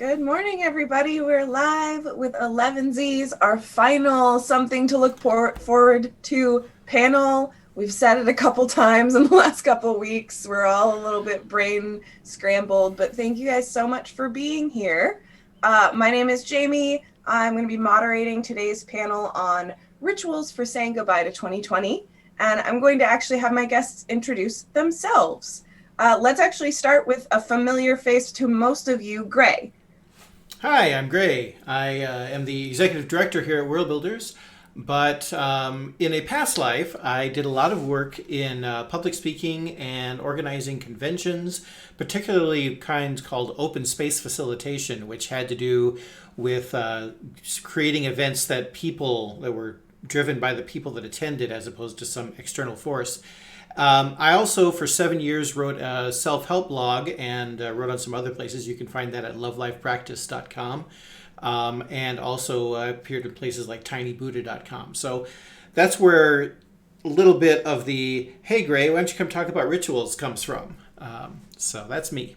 Good morning, everybody. We're live with 11Z's, our final something to look forward to panel. We've said it a couple times in the last couple weeks. We're all a little bit brain scrambled, but thank you guys so much for being here. My name is Jamie. I'm going to be moderating today's panel on rituals for saying goodbye to 2020, and I'm going to actually have my guests introduce themselves. Let's actually start with a familiar face to most of you, Gray. Hi, I'm Gray. I am the executive director here at Worldbuilders, but in a past life, I did a lot of work in public speaking and organizing conventions, particularly kinds called open space facilitation, which had to do with creating events that were driven by the people that attended as opposed to some external force. I also, for 7 years, wrote a self-help blog and wrote on some other places. You can find that at lovelifepractice.com, and also appeared in places like tinybuddha.com. So that's where a little bit of the, hey, Gray, why don't you come talk about rituals comes from. So that's me.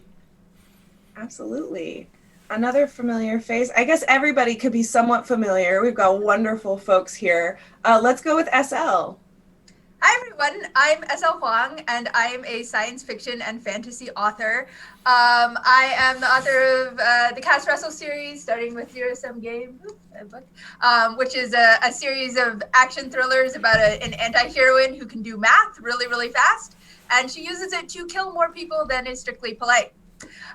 Absolutely. Another familiar face. I guess everybody could be somewhat familiar. We've got wonderful folks here. Let's go with SL. Hi everyone, I'm SL Huang and I'm a science fiction and fantasy author. I am the author of the Cass Russell series, starting with Zero Sum Game, which is a series of action thrillers about an anti-heroine who can do math really, really fast. And she uses it to kill more people than is strictly polite.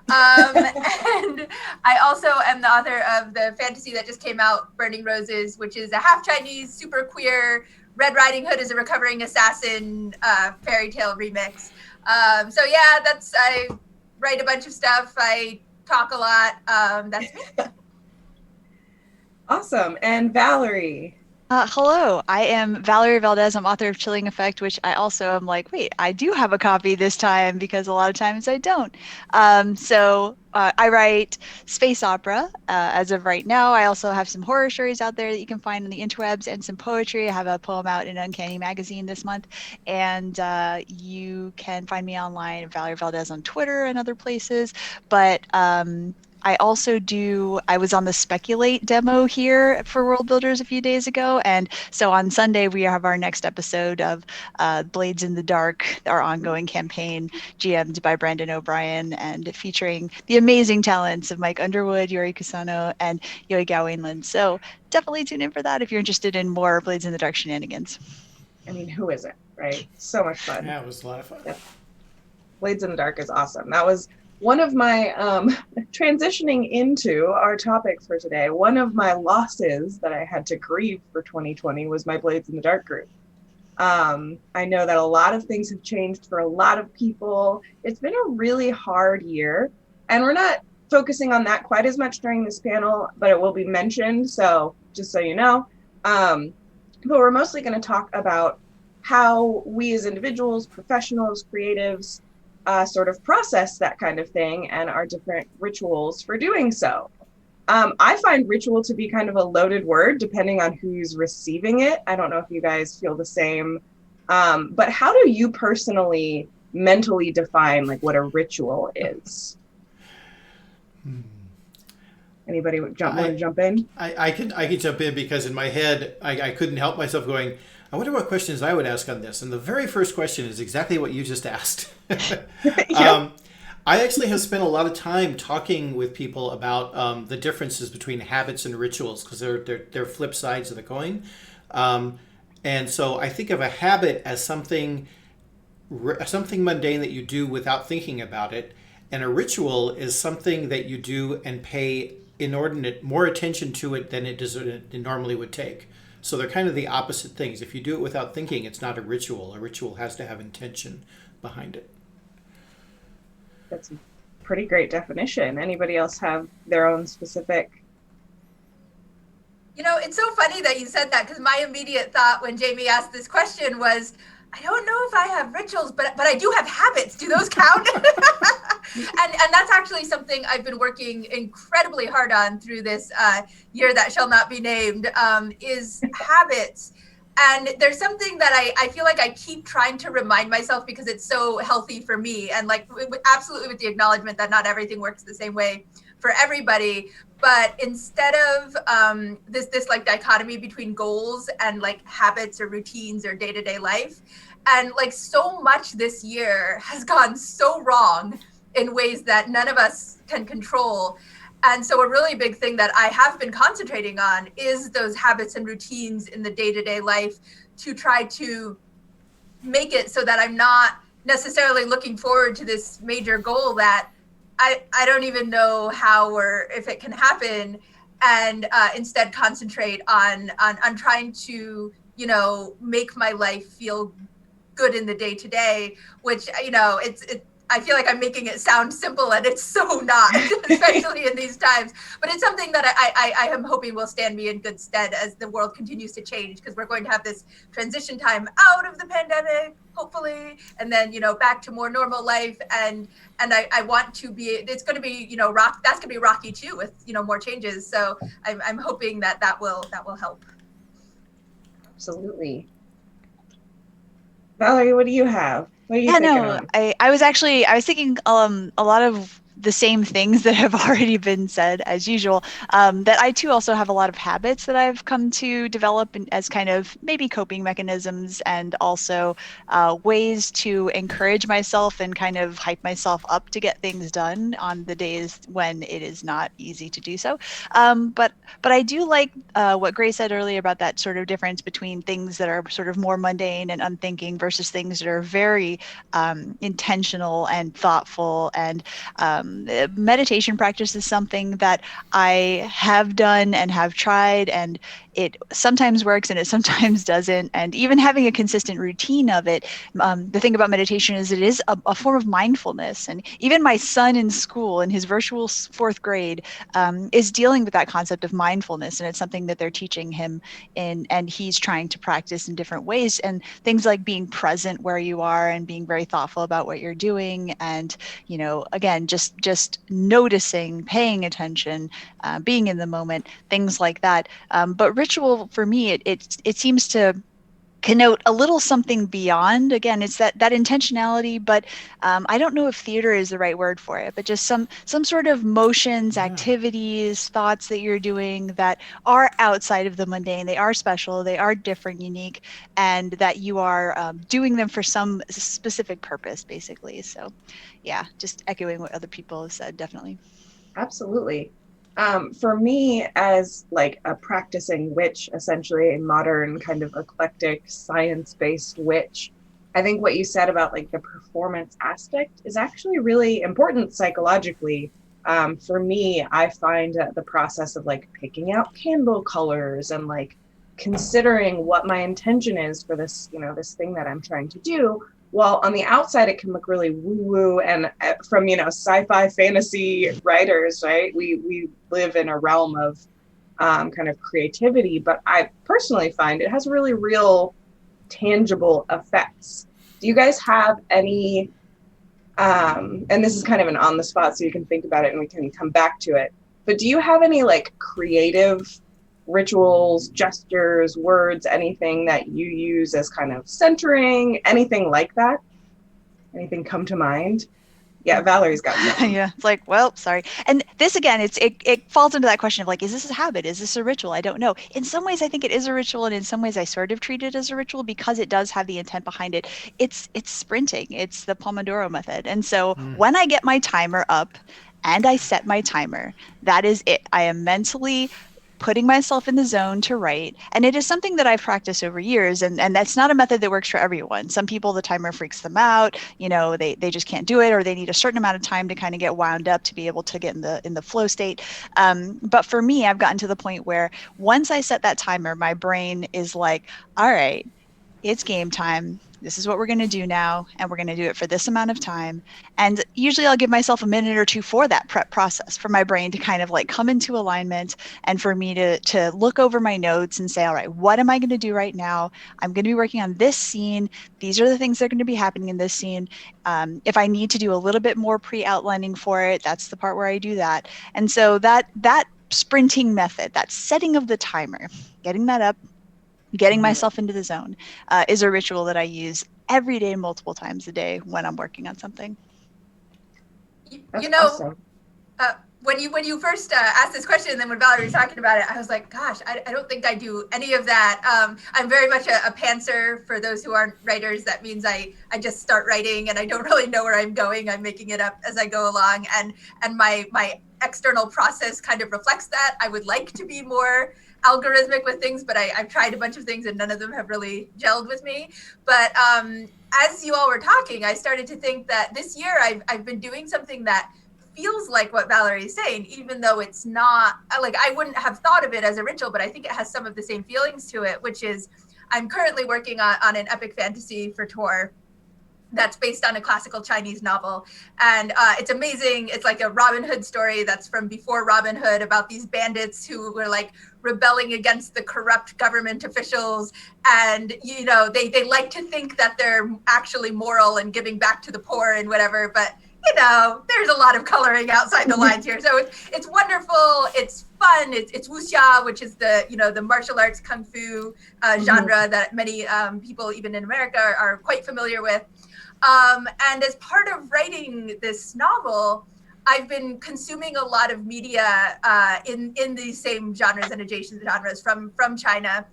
And I also am the author of the fantasy that just came out, Burning Roses, which is a half Chinese, super queer, Red Riding Hood is a recovering assassin fairy tale remix. So yeah, I write a bunch of stuff. I talk a lot. That's me. Awesome. And Valerie. Hello, I am Valerie Valdez. I'm author of Chilling Effect, which I also am like, wait, I do have a copy this time because a lot of times I don't. I write space opera as of right now. I also have some horror stories out there that you can find on the interwebs and some poetry. I have a poem out in Uncanny Magazine this month. And you can find me online, Valerie Valdez on Twitter and other places. But I was on the Speculate demo here for Worldbuilders a few days ago. And so on Sunday, we have our next episode of Blades in the Dark, our ongoing campaign, GM'd by Brandon O'Brien and featuring the amazing talents of Mike Underwood, Yuri Kusano, and Yoi Gao-Wainland. So definitely tune in for that if you're interested in more Blades in the Dark shenanigans. I mean, who isn't, right? So much fun. Yeah, it was a lot of fun. Yep. Blades in the Dark is awesome. That was one of my, transitioning into our topics for today, one of my losses that I had to grieve for 2020 was my Blades in the Dark group. I know that a lot of things have changed for a lot of people. It's been a really hard year, and we're not focusing on that quite as much during this panel, but it will be mentioned, so just so you know. But we're mostly going to talk about how we as individuals, professionals, creatives, sort of process that kind of thing and our different rituals for doing so. I find ritual to be kind of a loaded word depending on who's receiving it. I don't know if you guys feel the same, but how do you personally mentally define like what a ritual is? Anybody want to jump in? I can jump in because in my head, I couldn't help myself going, I wonder what questions I would ask on this. And the very first question is exactly what you just asked. Yep. I actually have spent a lot of time talking with people about the differences between habits and rituals because they're flip sides of the coin. And so I think of a habit as something mundane that you do without thinking about it. And a ritual is something that you do and pay inordinate more attention to it than it normally would take. So they're kind of the opposite things. If you do it without thinking, it's not a ritual. A ritual has to have intention behind it. That's a pretty great definition. Anybody else have their own specific? You know, it's so funny that you said that because my immediate thought when Jamie asked this question was, I don't know if I have rituals, but I do have habits. Do those count? and that's actually something I've been working incredibly hard on through this year that shall not be named, is habits. And there's something that I feel like I keep trying to remind myself because it's so healthy for me. And like absolutely with the acknowledgement that not everything works the same way for everybody. But instead of this like dichotomy between goals and like habits or routines or day-to-day life, and like so much this year has gone so wrong in ways that none of us can control. And so a really big thing that I have been concentrating on is those habits and routines in the day-to-day life, to try to make it so that I'm not necessarily looking forward to this major goal that I don't even know how or if it can happen, and instead concentrate on trying to, you know, make my life feel good in the day to day, which, you know, I feel like I'm making it sound simple, and it's so not, especially in these times. But it's something that I am hoping will stand me in good stead as the world continues to change, because we're going to have this transition time out of the pandemic, hopefully, and then, you know, back to more normal life. And I want to be, it's going to be, you know, that's going to be rocky too, with, you know, more changes. So I'm hoping that will help. Absolutely. Valerie, what do you have? What are you thinking on? I was thinking a lot of the same things that have already been said as usual. That I too also have a lot of habits that I've come to develop as kind of maybe coping mechanisms, and also ways to encourage myself and kind of hype myself up to get things done on the days when it is not easy to do so. But I do like what Grace said earlier about that sort of difference between things that are sort of more mundane and unthinking versus things that are very intentional and thoughtful. And meditation practice is something that I have done and have tried, and it sometimes works and it sometimes doesn't. And even having a consistent routine of it, the thing about meditation is it is a form of mindfulness. And even my son in school, in his virtual fourth grade, is dealing with that concept of mindfulness, and it's something that they're teaching him in, and he's trying to practice in different ways. And things like being present where you are and being very thoughtful about what you're doing, and, you know, again, just noticing, paying attention, being in the moment, things like that. But ritual for me, it seems to connote a little something beyond. Again, it's that intentionality, but I don't know if theater is the right word for it, but just some sort of motions, activities, thoughts that you're doing that are outside of the mundane. They are special, they are different, unique, and that you are doing them for some specific purpose, basically. So yeah, just echoing what other people have said, definitely. Absolutely. For me, as like a practicing witch, essentially a modern kind of eclectic science-based witch, I think what you said about like the performance aspect is actually really important psychologically. For me, I find the process of like picking out candle colors and like considering what my intention is for this, you know, this thing that I'm trying to do. While on the outside, it can look really woo-woo, and from, you know, sci-fi fantasy writers, right? We live in a realm of kind of creativity, but I personally find it has really real tangible effects. Do you guys have any, and this is kind of an on the spot, so you can think about it and we can come back to it, but do you have any like creative rituals, gestures, words, anything that you use as kind of centering, anything like that? Anything come to mind? Yeah, Valerie's got something. Yeah, it's like, well, sorry. And this again, it falls into that question of like, is this a habit? Is this a ritual? I don't know. In some ways, I think it is a ritual, and in some ways, I sort of treat it as a ritual because it does have the intent behind it. It's sprinting. It's the Pomodoro method. And so when I get my timer up and I set my timer, that is it. I am mentally putting myself in the zone to write. And it is something that I've practiced over years. And that's not a method that works for everyone. Some people, the timer freaks them out. You know, they just can't do it, or they need a certain amount of time to kind of get wound up to be able to get in the flow state. But for me, I've gotten to the point where once I set that timer, my brain is like, all right, it's game time. This is what we're going to do now, and we're going to do it for this amount of time. And usually I'll give myself a minute or two for that prep process, for my brain to kind of like come into alignment, and for me to look over my notes and say, all right, what am I going to do right now? I'm going to be working on this scene. These are the things that are going to be happening in this scene. If I need to do a little bit more pre-outlining for it, that's the part where I do that. And so that sprinting method, that setting of the timer, getting that up, getting myself into the zone, is a ritual that I use every day, multiple times a day when I'm working on something. That's You know, awesome. when you first asked this question, and then when Valerie was talking about it, I was like, gosh, I don't think I do any of that. I'm very much a pantser. For those who aren't writers, that means I just start writing and I don't really know where I'm going. I'm making it up as I go along, and my external process kind of reflects that. I would like to be more algorithmic with things, but I've tried a bunch of things and none of them have really gelled with me. But as you all were talking, I started to think that this year I've been doing something that feels like what Valerie is saying, even though it's not, like, I wouldn't have thought of it as a ritual, but I think it has some of the same feelings to it, which is I'm currently working on an epic fantasy for Tor that's based on a classical Chinese novel. And it's amazing. It's like a Robin Hood story that's from before Robin Hood, about these bandits who were like rebelling against the corrupt government officials. And, you know, they like to think that they're actually moral and giving back to the poor and whatever, but you know, there's a lot of coloring outside the lines here. So it's wonderful. It's fun. It's wuxia, which is the, you know, the martial arts kung fu genre that many people, even in America, are quite familiar with. And as part of writing this novel, I've been consuming a lot of media in these same genres and adjacent genres from China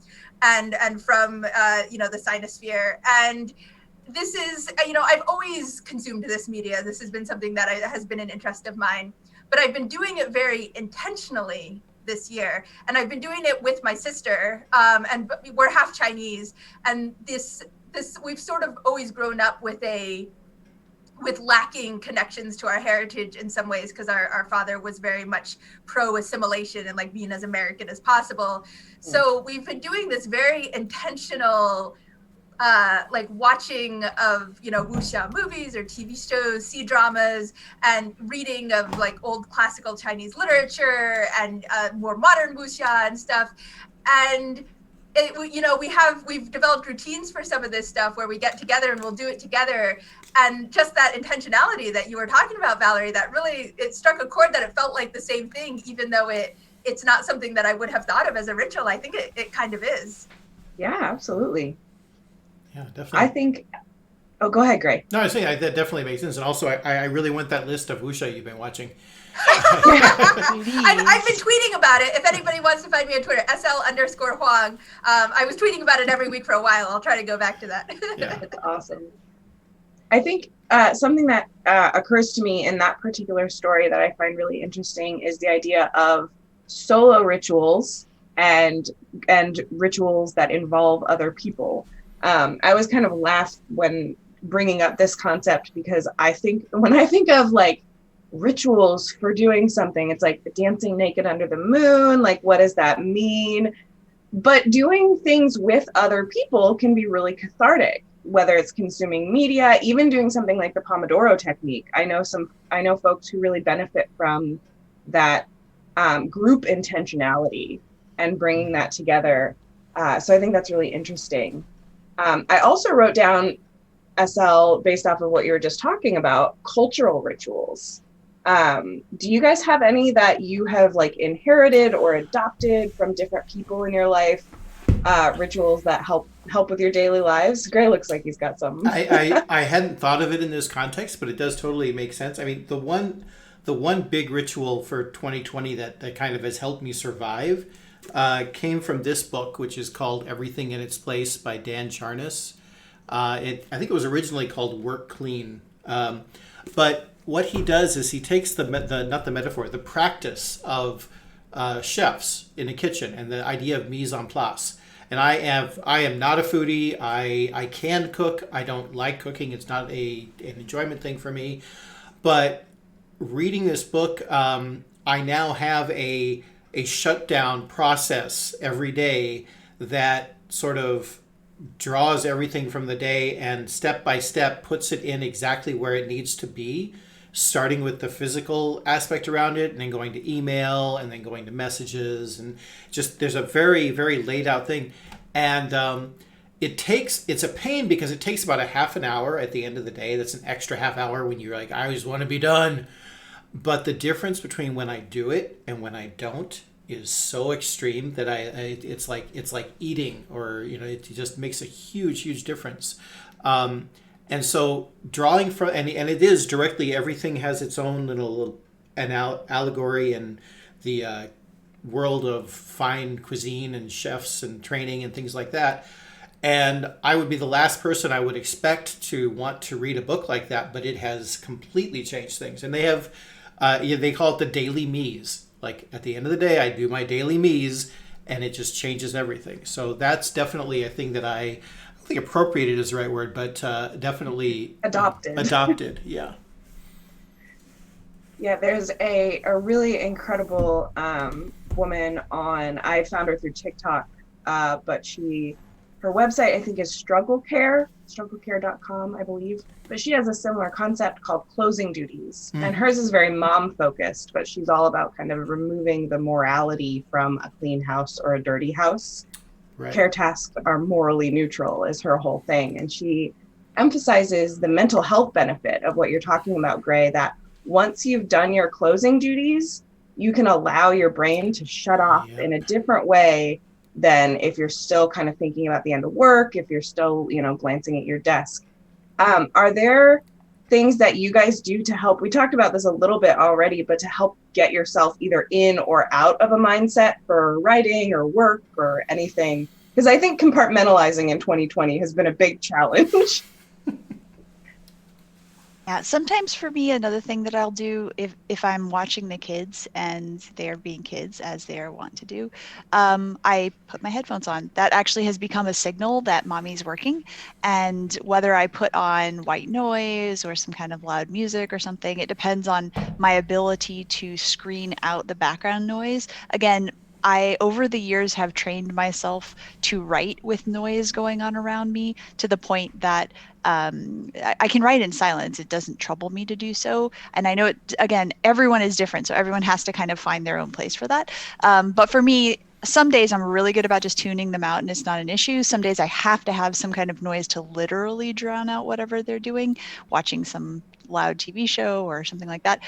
and from, you know, the Sinosphere. And this is, you know, I've always consumed this media. This has been something that has been an interest of mine, but I've been doing it very intentionally this year. And I've been doing it with my sister, and we're half Chinese. And this we've sort of always grown up with lacking connections to our heritage in some ways, because our father was very much pro assimilation and like being as American as possible. So we've been doing this very intentional like watching of, you know, wuxia movies or TV shows, C-dramas, and reading of like old classical Chinese literature and more modern wuxia and stuff. And it, you know, we've developed routines for some of this stuff where we get together and we'll do it together. And just that intentionality that you were talking about, Valerie, that really, it struck a chord that it felt like the same thing, even though it's not something that I would have thought of as a ritual. I think it kind of is. Yeah, absolutely. Yeah, definitely. I think, oh, go ahead, Gray. No, I was saying that definitely makes sense. And also, I really want that list of wuxia you've been watching. I've been tweeting about it. If anybody wants to find me on Twitter, SL_Huang. I was tweeting about it every week for a while. I'll try to go back to that. Yeah. That's awesome. I think something that occurs to me in that particular story that I find really interesting is the idea of solo rituals and rituals that involve other people. I always kind of laugh when bringing up this concept, because when I think of like rituals for doing something, it's like dancing naked under the moon. Like, what does that mean? But doing things with other people can be really cathartic, whether it's consuming media, even doing something like the Pomodoro technique. I know folks who really benefit from that group intentionality and bringing that together. So I think that's really interesting. I also wrote down, SL, based off of what you were just talking about, cultural rituals. Do you guys have any that you have like inherited or adopted from different people in your life? Rituals that help with your daily lives? Gray looks like he's got some. I hadn't thought of it in this context, but it does totally make sense. I mean, the one big ritual for 2020 that kind of has helped me survive came from this book, which is called Everything in Its Place by Dan Charnas. I think it was originally called Work Clean. But what he does is he takes the practice of chefs in a kitchen and the idea of mise en place. And I am not a foodie. I can cook. I don't like cooking. It's not an enjoyment thing for me. But reading this book, I now have a shutdown process every day that sort of draws everything from the day and step by step puts it in exactly where it needs to be, starting with the physical aspect around it and then going to email and then going to messages, and just there's a very, very laid out thing. And it's a pain because it takes about a half an hour at the end of the day. That's an extra half hour when you're like, I just want to be done. But the difference between when I do it and when I don't is so extreme that it's like eating, or it just makes a huge difference. And so drawing from and it is directly, everything has its own little an allegory in the world of fine cuisine and chefs and training and things like that. And I would be the last person I would expect to want to read a book like that, but it has completely changed things. And they have, they call it the daily me's. Like at the end of the day, I do my daily me's, and it just changes everything. So that's definitely a thing that I don't think appropriated is the right word, but definitely Adopted. Adopted, yeah. Yeah, there's a really incredible woman on, I found her through TikTok, but her website, I think, is strugglecare.com, I believe. But she has a similar concept called closing duties. And hers is very mom focused, but she's all about kind of removing the morality from a clean house or a dirty house. Right. Care tasks are morally neutral is her whole thing. And she emphasizes the mental health benefit of what you're talking about, Gray, that once you've done your closing duties, you can allow your brain to shut off in a different way than if you're still kind of thinking about the end of work, if you're still, glancing at your desk. Are there things that you guys do to help? We talked about this a little bit already, but to help get yourself either in or out of a mindset for writing or work or anything? Because I think compartmentalizing in 2020 has been a big challenge. Yeah, sometimes for me, another thing that I'll do if I'm watching the kids and they're being kids as they are wont to do, I put my headphones on. That actually has become a signal that mommy's working. And whether I put on white noise or some kind of loud music or something, it depends on my ability to screen out the background noise. Again, I, over the years, have trained myself to write with noise going on around me to the point that I can write in silence. It doesn't trouble me to do so. And I know, again, everyone is different, so everyone has to kind of find their own place for that. But for me, some days I'm really good about just tuning them out and it's not an issue. Some days I have to have some kind of noise to literally drown out whatever they're doing, watching some loud TV show or something like that.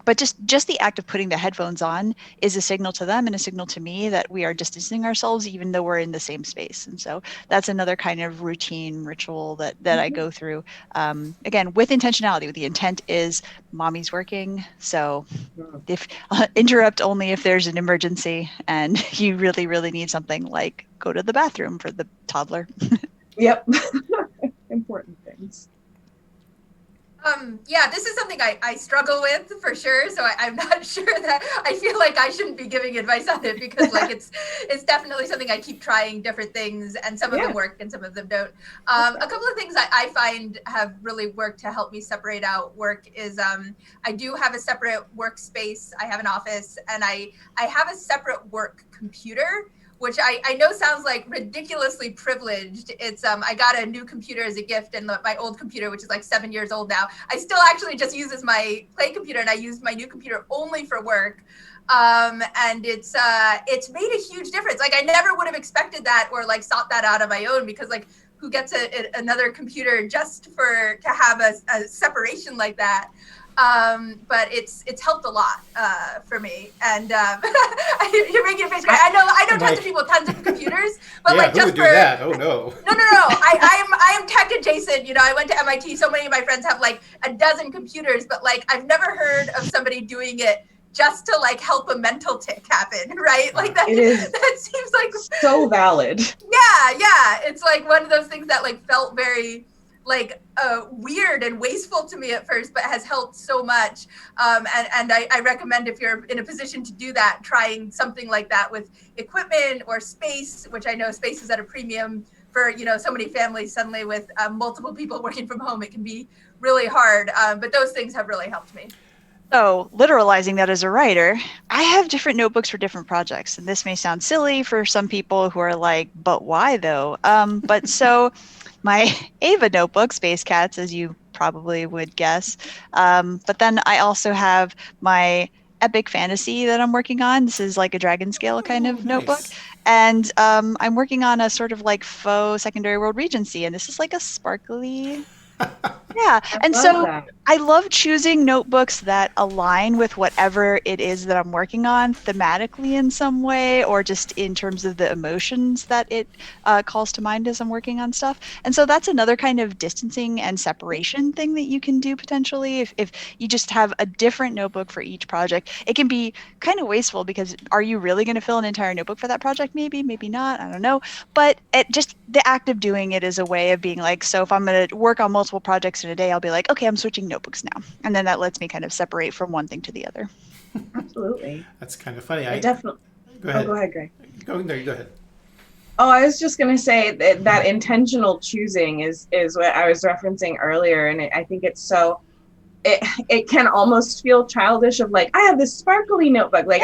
But just the act of putting the headphones on is a signal to them and a signal to me that we are distancing ourselves even though we're in the same space. And so that's another kind of routine ritual that I go through. Again, with intentionality. The intent is mommy's working. So if interrupt only if there's an emergency and you really, really need something, like go to the bathroom for the toddler. Yep. Important things. Yeah, this is something I struggle with for sure. So I'm not sure that I feel like I shouldn't be giving advice on it because like it's definitely something I keep trying different things and some of them work and some of them don't. A couple of things I find have really worked to help me separate out work is I do have a separate workspace. I have an office and I have a separate work computer, which I know sounds like ridiculously privileged. It's I got a new computer as a gift, and my old computer, which is like 7 years old now, I still actually just use as my play computer, and I use my new computer only for work. And it's made a huge difference. Like I never would have expected that or like sought that out on my own because like who gets another computer just to have a separation like that? But it's helped a lot for me. And you're making a face. I know tons of people with tons of computers, but like who just would do that? Oh no. No. I am tech adjacent. I went to MIT. So many of my friends have like a dozen computers, but like I've never heard of somebody doing it just to like help a mental tick happen, right? Like that seems like so valid. Yeah. It's like one of those things that like felt very like weird and wasteful to me at first, but has helped so much. And I recommend if you're in a position to do that, trying something like that with equipment or space, which I know space is at a premium for, so many families suddenly with multiple people working from home. It can be really hard, but those things have really helped me. So literalizing that as a writer, I have different notebooks for different projects. And this may sound silly for some people who are like, but why though? But so my Ava notebook, Space Cats, as you probably would guess. But then I also have my epic fantasy that I'm working on. This is like a dragon scale kind of notebook. And I'm working on a sort of like faux secondary world regency. And this is like a sparkly Yeah. I And love so that. I love choosing notebooks that align with whatever it is that I'm working on thematically in some way, or just in terms of the emotions that it calls to mind as I'm working on stuff. And so that's another kind of distancing and separation thing that you can do potentially. If you just have a different notebook for each project, it can be kind of wasteful because are you really going to fill an entire notebook for that project? Maybe, maybe not. I don't know. But it just the act of doing it is a way of being like, so if I'm going to work on multiple projects in a day, I'll be like, okay, I'm switching notebooks now. And then that lets me kind of separate from one thing to the other. Absolutely. That's kind of funny. I definitely. Go Oh, go ahead. ahead, Greg. Go no, you go ahead. Oh, I was just going to say that intentional choosing is what I was referencing earlier, and I think it's so it can almost feel childish of like, I have this sparkly notebook. Like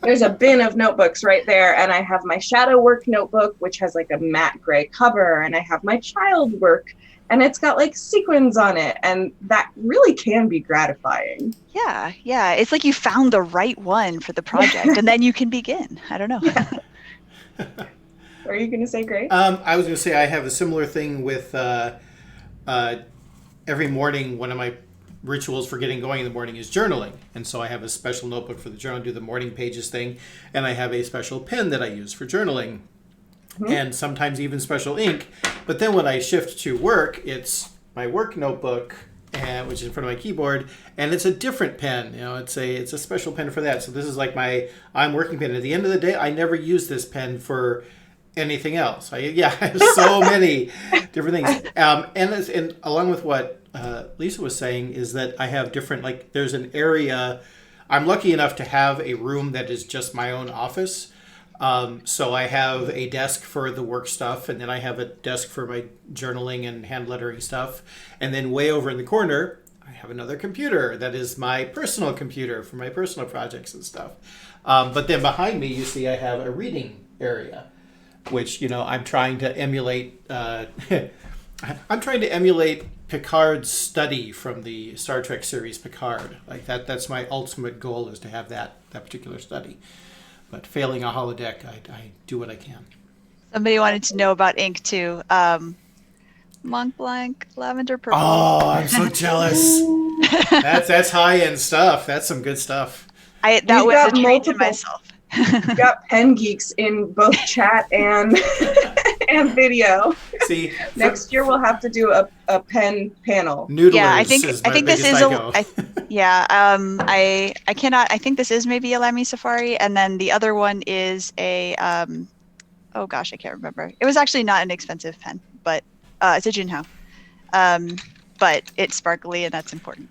there's a bin of notebooks right there. And I have my shadow work notebook, which has like a matte gray cover. And I have my child work and it's got like sequins on it. And that really can be gratifying. Yeah, yeah. It's like you found the right one for the project and then you can begin. I don't know. Yeah. Are you going to say, Greg? I was going to say I have a similar thing with every morning. One of my rituals for getting going in the morning is journaling. And so I have a special notebook for the journal, do the morning pages thing. And I have a special pen that I use for journaling. Mm-hmm. And sometimes even special ink. But then when I shift to work, it's my work notebook, which is in front of my keyboard, and it's a different pen. You know, it's a special pen for that. So this is like my I'm working pen. At the end of the day, I never use this pen for anything else. I have so many different things. And along with what Lisa was saying is that I have different, like there's an area, I'm lucky enough to have a room that is just my own office. So I have a desk for the work stuff, and then I have a desk for my journaling and hand lettering stuff. And then way over in the corner, I have another computer that is my personal computer for my personal projects and stuff. But then behind me, you see I have a reading area, which, you know, I'm trying to emulate. I'm trying to emulate Picard's study from the Star Trek series Picard. Like that's my ultimate goal, is to have that particular study. But failing a holodeck, I do what I can. Somebody wanted to know about ink too. Mont Blanc, lavender purple. Oh, I'm so jealous. That's high end stuff. That's some good stuff. That was a treat to myself. We've got pen geeks in both chat and and video. See, next year we'll have to do a pen panel. Noodlers. Yeah, I think this is psycho. I cannot. I think this is maybe a Lamy Safari, and then the other one is a oh gosh, I can't remember. It was actually not an expensive pen, but it's a Junhao. But it's sparkly, and that's important.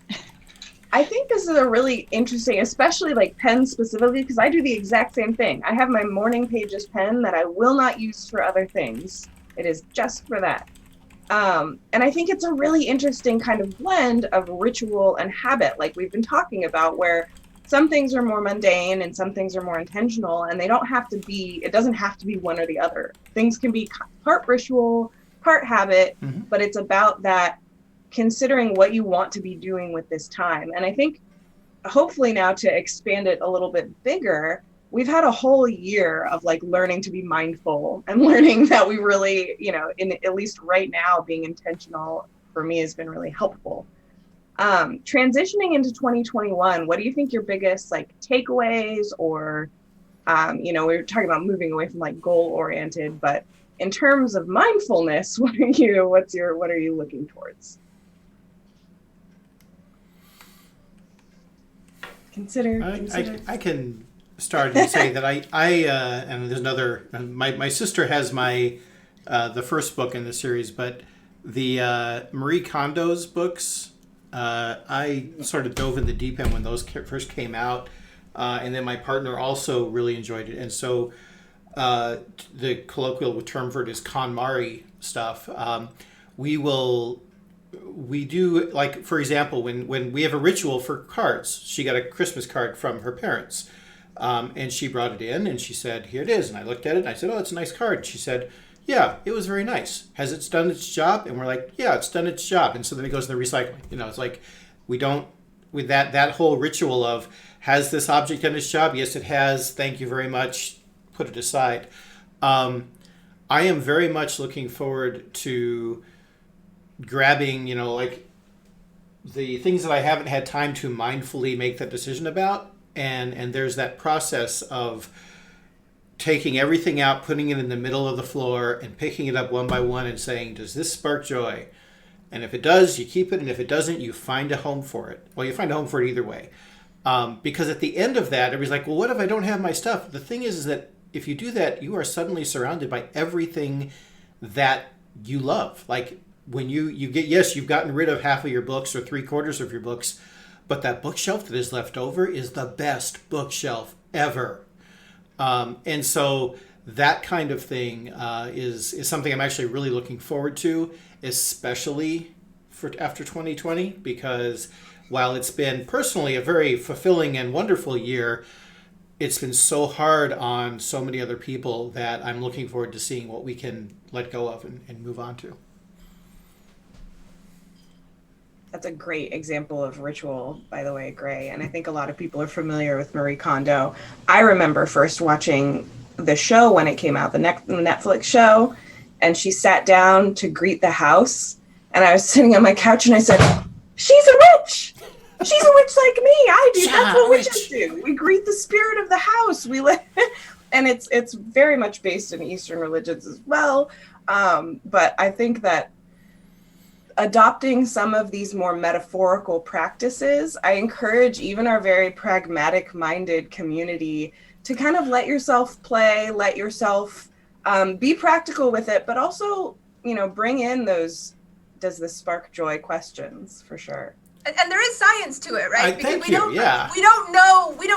I think this is a really interesting, especially like pens specifically, because I do the exact same thing. I have my morning pages pen that I will not use for other things. It is just for that. And I think it's a really interesting kind of blend of ritual and habit, like we've been talking about, where some things are more mundane and some things are more intentional, and it doesn't have to be one or the other. Things can be part ritual, part habit, mm-hmm. but it's about that considering what you want to be doing with this time. And I think hopefully now, to expand it a little bit bigger, we've had a whole year of like learning to be mindful and learning that we really, you know, at least right now, being intentional for me has been really helpful. Transitioning into 2021, what do you think your biggest like takeaways, or you know, we were talking about moving away from like goal oriented, but in terms of mindfulness, what are you looking towards? Consider. I can start and say that I and there's another. My sister has my the first book in the series, but the Marie Kondo's books. I sort of dove in the deep end when those first came out, and then my partner also really enjoyed it, and so the colloquial term for it is KonMari stuff. We do, like, for example, when we have a ritual for cards. She got a Christmas card from her parents, and she brought it in, and she said, here it is. And I looked at it, and I said, oh, it's a nice card. And she said, yeah, it was very nice. Has it done its job? And we're like, yeah, it's done its job. And so then it goes in the recycling. You know, it's like, we don't, with that whole ritual of, has this object done its job? Yes, it has. Thank you very much. Put it aside. I am very much looking forward to grabbing, like the things that I haven't had time to mindfully make that decision about. And there's that process of taking everything out, putting it in the middle of the floor and picking it up one by one and saying, does this spark joy? And if it does, you keep it. And if it doesn't, you find a home for it. Well, you find a home for it either way. Because at the end of that, everybody's like, well, what if I don't have my stuff? The thing is that if you do that, you are suddenly surrounded by everything that you love. Like when you get, yes, you've gotten rid of half of your books or 3/4 of your books, but that bookshelf that is left over is the best bookshelf ever. And so that kind of thing is something I'm actually really looking forward to, especially for after 2020, because while it's been personally a very fulfilling and wonderful year, it's been so hard on so many other people that I'm looking forward to seeing what we can let go of and move on to. That's a great example of ritual, by the way, Gray. And I think a lot of people are familiar with Marie Kondo. I remember first watching the show when it came out, the Netflix show, and she sat down to greet the house. And I was sitting on my couch and I said, she's a witch. She's a witch like me. I do. That's what witches do. We greet the spirit of the house. And it's very much based in Eastern religions as well. But I think that adopting some of these more metaphorical practices, I encourage even our very pragmatic minded community to kind of let yourself play, let yourself be practical with it, but also, bring in those, does this spark joy questions for sure. And there is science to it, right? Because we don't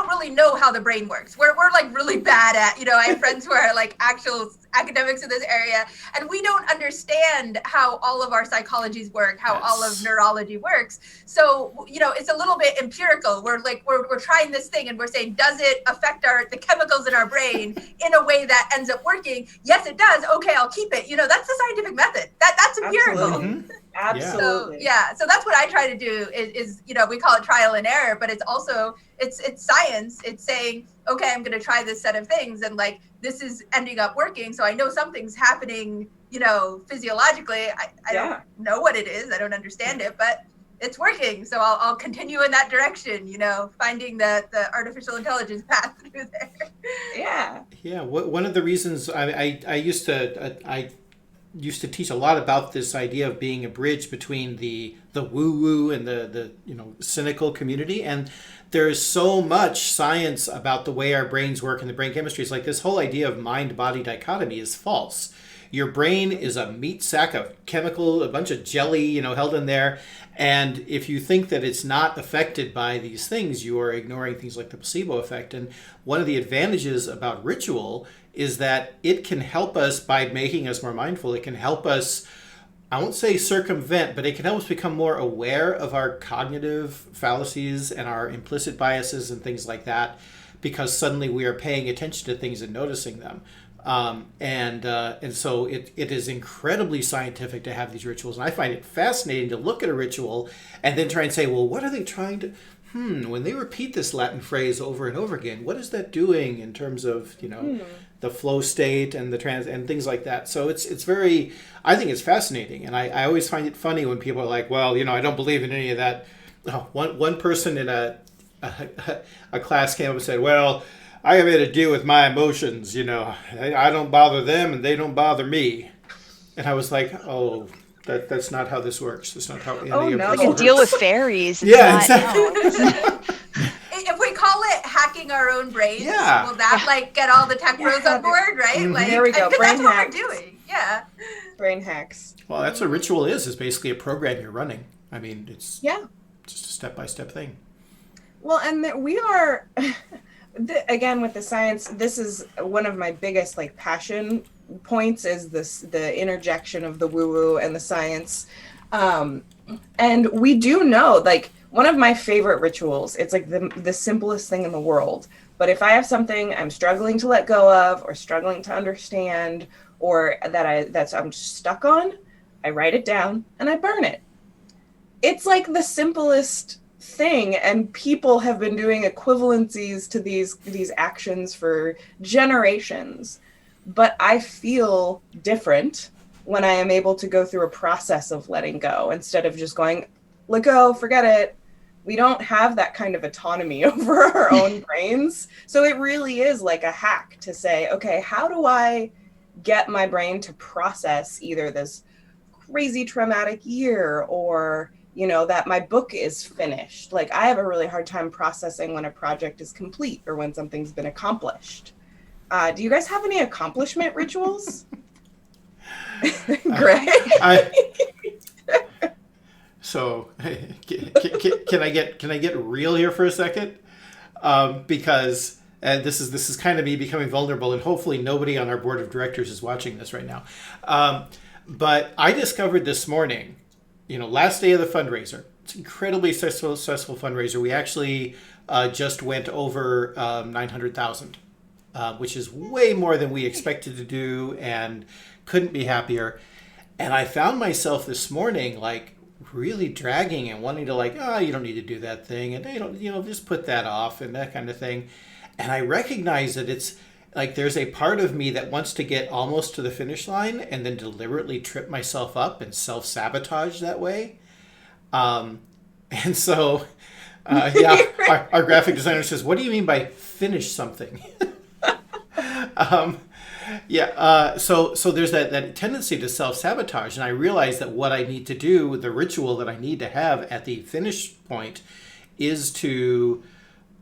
really know how the brain works. We're like really bad at, I have friends who are like actual academics in this area, and we don't understand how all of our psychologies work, how all of neurology works. So, it's a little bit empirical. We're trying this thing and we're saying, does it affect the chemicals in our brain in a way that ends up working? Yes, it does. Okay, I'll keep it. That's the scientific method. That's empirical. Absolutely. Mm-hmm. Absolutely. So that's what I try to do is we call it trial and error, but it's also it's science. It's saying, okay, I'm going to try this set of things, and like this is ending up working. So I know something's happening, physiologically. I don't know what it is. I don't understand it, but it's working. So I'll continue in that direction. Finding the artificial intelligence path through there. Yeah. Yeah. One of the reasons I used to teach a lot about this idea of being a bridge between the woo-woo and the cynical community. And there's so much science about the way our brains work and the brain chemistry. It's like this whole idea of mind-body dichotomy is false. Your brain is a meat sack of chemical, a bunch of jelly, held in there. And if you think that it's not affected by these things, you are ignoring things like the placebo effect. And one of the advantages about ritual is that it can help us by making us more mindful. It can help us, I won't say circumvent, but it can help us become more aware of our cognitive fallacies and our implicit biases and things like that, because suddenly we are paying attention to things and noticing them. And so it is incredibly scientific to have these rituals. And I find it fascinating to look at a ritual and then try and say, well, what are they trying to... when they repeat this Latin phrase over and over again, what is that doing in terms of, the flow state and the and things like that? So it's very, I think it's fascinating. And I always find it funny when people are like, well, I don't believe in any of that. Oh, one person in a class came up and said, well, I have to deal with my emotions, I don't bother them and they don't bother me. And I was like, oh, that's not how this works. That's not how any of this works. You can deal with fairies. Exactly. If we call it hacking our own brains, will that get all the tech pros on board, right? Mm-hmm. Like, there we go. Brain Brain that's hacks. what we're doing. Yeah. Brain hacks. Well, that's what ritual is basically a program you're running. I mean, it's just a step-by-step thing. Well, and we are, again, with the science, this is one of my biggest passion points is the interjection of the woo-woo and the science. And we do know, one of my favorite rituals, it's the simplest thing in the world. But if I have something I'm struggling to let go of or struggling to understand or that I'm stuck on, I write it down and I burn it. It's the simplest thing, and people have been doing equivalencies to these actions for generations. But I feel different when I am able to go through a process of letting go instead of just going, let go, forget it. We don't have that kind of autonomy over our own brains. So it really is like a hack to say, okay, how do I get my brain to process either this crazy traumatic year or, you know, that my book is finished. Like I have a really hard time processing when a project is complete or when something's been accomplished. Do you guys have any accomplishment rituals? Greg? So can I get real here for a second? Because this is kind of me becoming vulnerable, and hopefully nobody on our board of directors is watching this right now. But I discovered this morning, you know, last day of the fundraiser. It's an incredibly successful fundraiser. We actually just went over 900,000, which is way more than we expected to do, and couldn't be happier. And I found myself this morning like really dragging and wanting to like, oh, you don't need to do that thing, and they don't, you know, just put that off and that kind of thing. And I recognize that it's like there's a part of me that wants to get almost to the finish line and then deliberately trip myself up and self-sabotage that way. And so, our graphic designer says, what do you mean by finish something? So there's that tendency to self-sabotage. And I realize that what I need to do, the ritual that I need to have at the finish point is to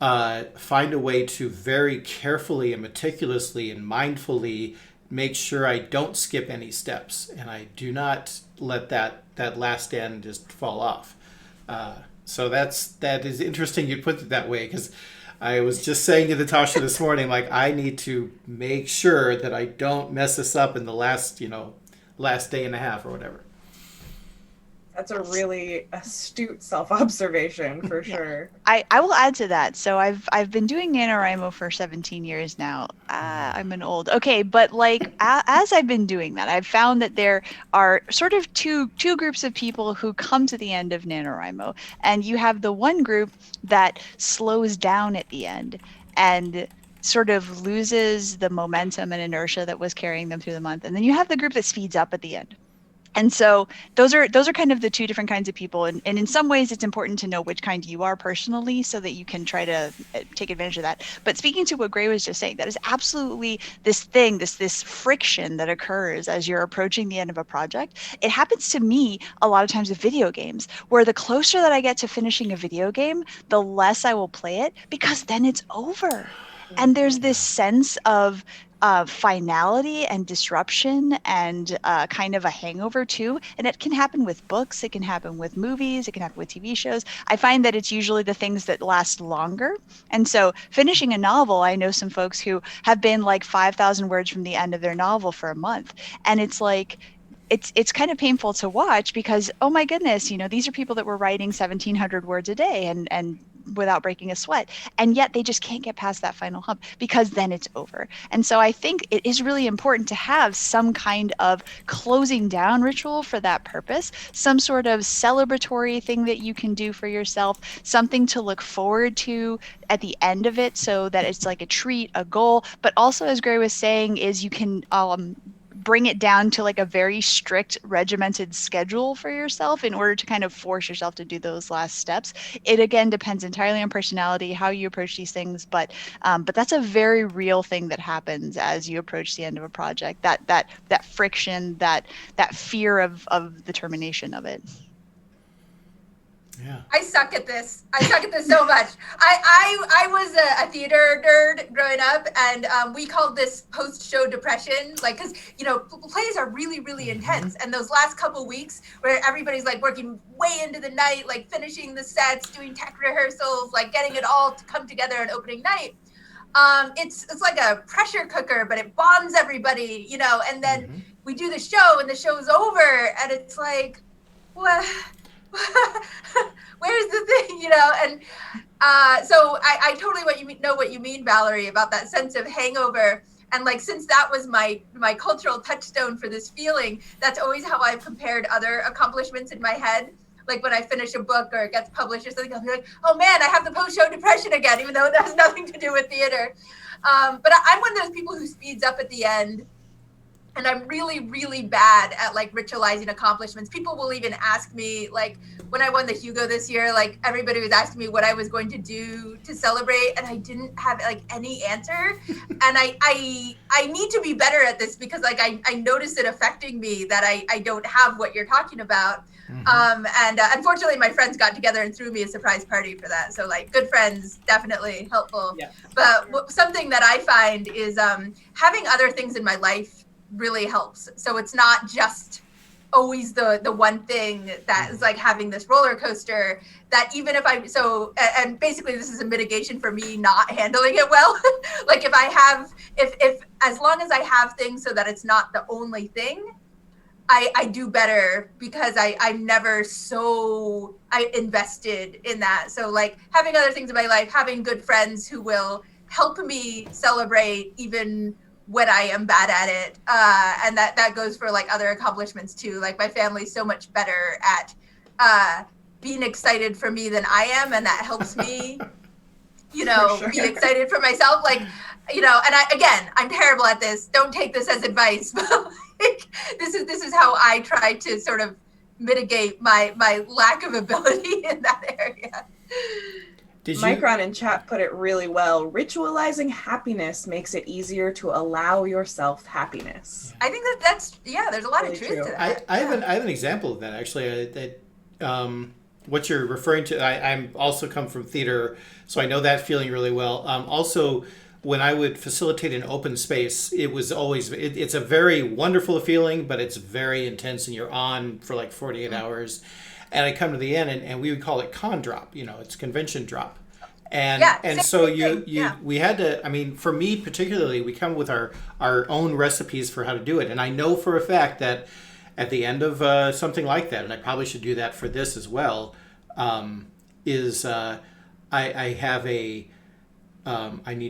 find a way to very carefully and meticulously and mindfully make sure I don't skip any steps and I do not let that last end just fall off. So that is interesting you put it that way, because I was just saying to Natasha this morning, like, I need to make sure that I don't mess this up in the last day and a half or whatever. That's a really astute self-observation for sure. I will add to that. So I've been doing NaNoWriMo for 17 years now. I'm an old. Okay, but like as I've been doing that, I've found that there are sort of two groups of people who come to the end of NaNoWriMo. And you have the one group that slows down at the end and sort of loses the momentum and inertia that was carrying them through the month. And then you have the group that speeds up at the end. And so those are kind of the two different kinds of people. And in some ways, it's important to know which kind you are personally so that you can try to take advantage of that. But speaking to what Gray was just saying, that is absolutely this thing, this friction that occurs as you're approaching the end of a project. It happens to me a lot of times with video games, where the closer that I get to finishing a video game, the less I will play it, because then it's over. And there's this sense of finality and disruption and kind of a hangover too. And it can happen with books, it can happen with movies, it can happen with TV shows. I find that it's usually the things that last longer. And so finishing a novel, I know some folks who have been like 5,000 words from the end of their novel for a month. And it's like, it's kind of painful to watch because, oh my goodness, you know, these are people that were writing 1,700 words a day and without breaking a sweat. And yet they just can't get past that final hump because then it's over. And so I think it is really important to have some kind of closing down ritual for that purpose, some sort of celebratory thing that you can do for yourself, something to look forward to at the end of it so that it's like a treat, a goal. But also, as Gray was saying, is you can bring it down to like a very strict regimented schedule for yourself in order to kind of force yourself to do those last steps. It again depends entirely on personality, how you approach these things, but that's a very real thing that happens as you approach the end of a project. That friction, that fear of the termination of it. Yeah. I suck at this. I suck at this so much. I was a theater nerd growing up, and we called this post-show depression, like, because, you know, plays are really, really intense. And those last couple weeks where everybody's like working way into the night, like finishing the sets, doing tech rehearsals, like getting it all to come together on opening night. It's like a pressure cooker, but it bonds everybody, you know, and then we do the show and the show's over and it's like, what? Where's the thing, you know? And so I totally know what you mean, Valerie, about that sense of hangover. And like, since that was my cultural touchstone for this feeling, that's always how I've compared other accomplishments in my head. Like when I finish a book or it gets published or something, I'll be like, oh man, I have the post-show depression again, even though it has nothing to do with theater. But I'm one of those people who speeds up at the end. And I'm really, really bad at like ritualizing accomplishments. People will even ask me, like when I won the Hugo this year, like everybody was asking me what I was going to do to celebrate, and I didn't have like any answer. And I need to be better at this, because like I notice it affecting me that I don't have what you're talking about. And unfortunately, my friends got together and threw me a surprise party for that. So like good friends, definitely helpful. Yes. But something that I find is having other things in my life really helps. So it's not just always the one thing that is like having this roller coaster, that even if and basically this is a mitigation for me not handling it well. Like if as long as I have things so that it's not the only thing, I do better, because I'm never I invested in that. So like having other things in my life, having good friends who will help me celebrate even when I am bad at it. And that goes for like other accomplishments too. Like my family's so much better at being excited for me than I am. And that helps me, be excited for myself. Like, and I'm terrible at this. Don't take this as advice, but like, this is how I try to sort of mitigate my lack of ability in that area. Micron in chat put it really well. Ritualizing happiness makes it easier to allow yourself happiness. I think that's there's a lot really of truth true. to that. I have an example of that actually. What you're referring to, I'm also come from theater, so I know that feeling really well. Also, when I would facilitate an open space, it was always it's a very wonderful feeling, but it's very intense, and you're on for like 48 hours. And I come to the end, and we would call it con drop. It's convention drop. And so we had to. I mean, for me particularly, we come with our own recipes for how to do it. And I know for a fact that at the end of something like that, and I probably should do that for this as well, I need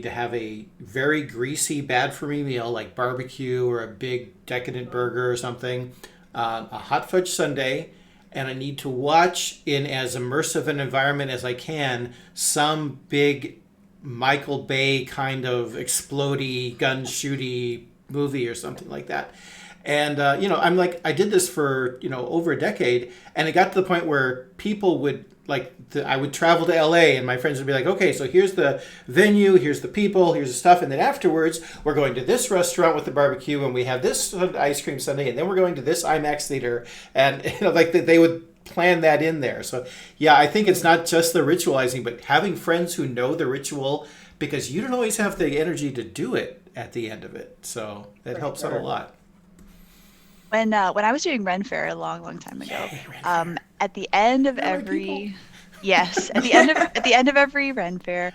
to have a very greasy, bad for me meal like barbecue or a big decadent burger or something, a hot fudge sundae. And I need to watch in as immersive an environment as I can some big Michael Bay kind of explodey, gun shooty movie or something like that. And, I'm like, I did this for, over a decade. And it got to the point where people would, I would travel to LA and my friends would be like, okay, so here's the venue, here's the people, here's the stuff. And then afterwards, we're going to this restaurant with the barbecue and we have this ice cream sundae. And then we're going to this IMAX theater. And, they would plan that in there. So, yeah, I think it's not just the ritualizing, but having friends who know the ritual, because you don't always have the energy to do it at the end of it. So that helps out a lot. When I was doing Ren Fair a long time ago, at the end of every at the end of every Ren Fair,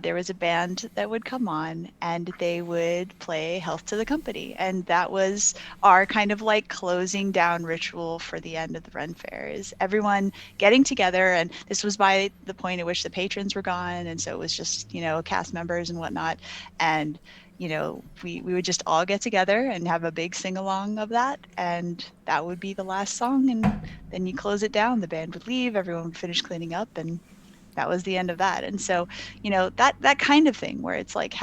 there was a band that would come on and they would play Health to the Company, and that was our kind of like closing down ritual for the end of the Ren Fair, is everyone getting together. And this was by the point at which the patrons were gone, and so it was just cast members and whatnot, and we would just all get together and have a big sing-along of that, and that would be the last song, and then you close it down, the band would leave, everyone would finish cleaning up, and that was the end of that. And so, that kind of thing where it's like,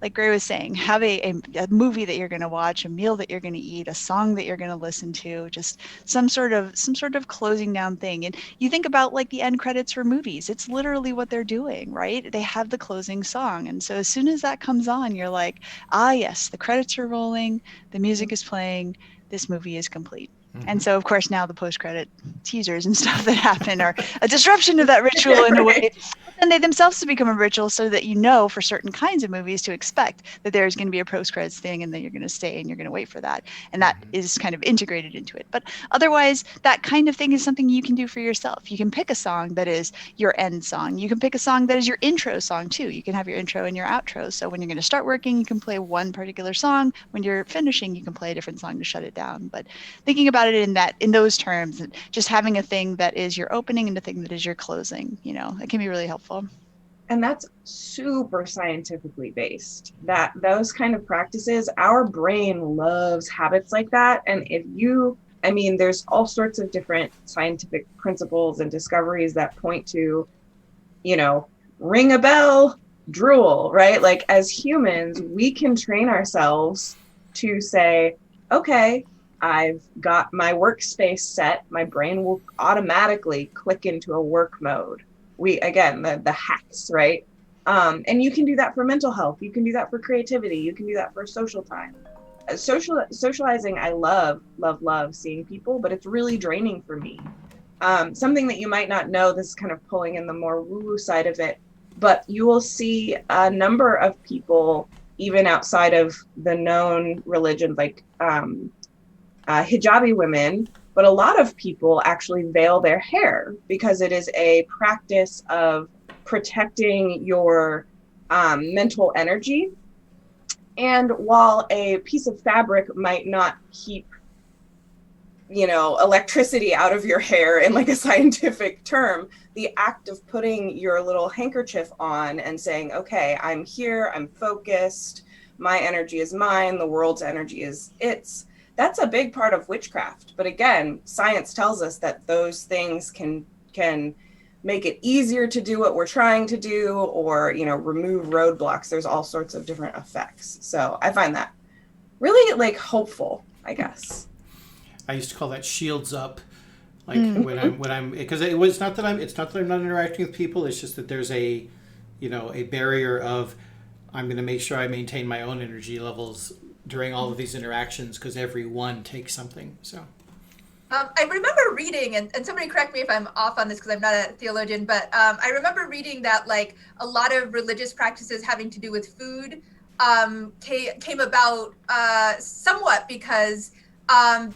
like Gray was saying, have a movie that you're going to watch, a meal that you're going to eat, a song that you're going to listen to, just some sort of closing down thing. And you think about like the end credits for movies, it's literally what they're doing, right? They have the closing song. And so as soon as that comes on, you're like, yes, the credits are rolling, the music is playing, this movie is complete. And so, of course, now the post-credit teasers and stuff that happen are a disruption of that ritual in a way. And they themselves become a ritual, so that for certain kinds of movies to expect that there's going to be a post-credits thing, and then you're going to stay and you're going to wait for that. And that is kind of integrated into it. But otherwise, that kind of thing is something you can do for yourself. You can pick a song that is your end song. You can pick a song that is your intro song, too. You can have your intro and your outro. So when you're going to start working, you can play one particular song. When you're finishing, you can play a different song to shut it down. But thinking about it in those terms, just having a thing that is your opening and a thing that is your closing, it can be really helpful. And that's super scientifically based, that those kind of practices, our brain loves habits like that. And there's all sorts of different scientific principles and discoveries that point to, ring a bell, drool, right? Like as humans, we can train ourselves to say, okay, I've got my workspace set, my brain will automatically click into a work mode. Again, the hacks, right? And you can do that for mental health. You can do that for creativity. You can do that for social time. Socializing, I love seeing people, but it's really draining for me. Something that you might not know, this is kind of pulling in the more woo-woo side of it, but you will see a number of people, even outside of the known religions, like hijabi women, but a lot of people actually veil their hair because it is a practice of protecting your mental energy. And while a piece of fabric might not keep, electricity out of your hair in like a scientific term, the act of putting your little handkerchief on and saying, okay, I'm here, I'm focused, my energy is mine, the world's energy is its, that's a big part of witchcraft. But again, science tells us that those things can make it easier to do what we're trying to do, or, remove roadblocks. There's all sorts of different effects. So I find that really like hopeful, I guess. I used to call that shields up. Like when I'm, because it's not that I'm not interacting with people. It's just that there's a barrier of, I'm going to make sure I maintain my own energy levels during all of these interactions, because every one takes something. So. I remember reading, and somebody correct me if I'm off on this because I'm not a theologian, but I remember reading that like a lot of religious practices having to do with food came about somewhat because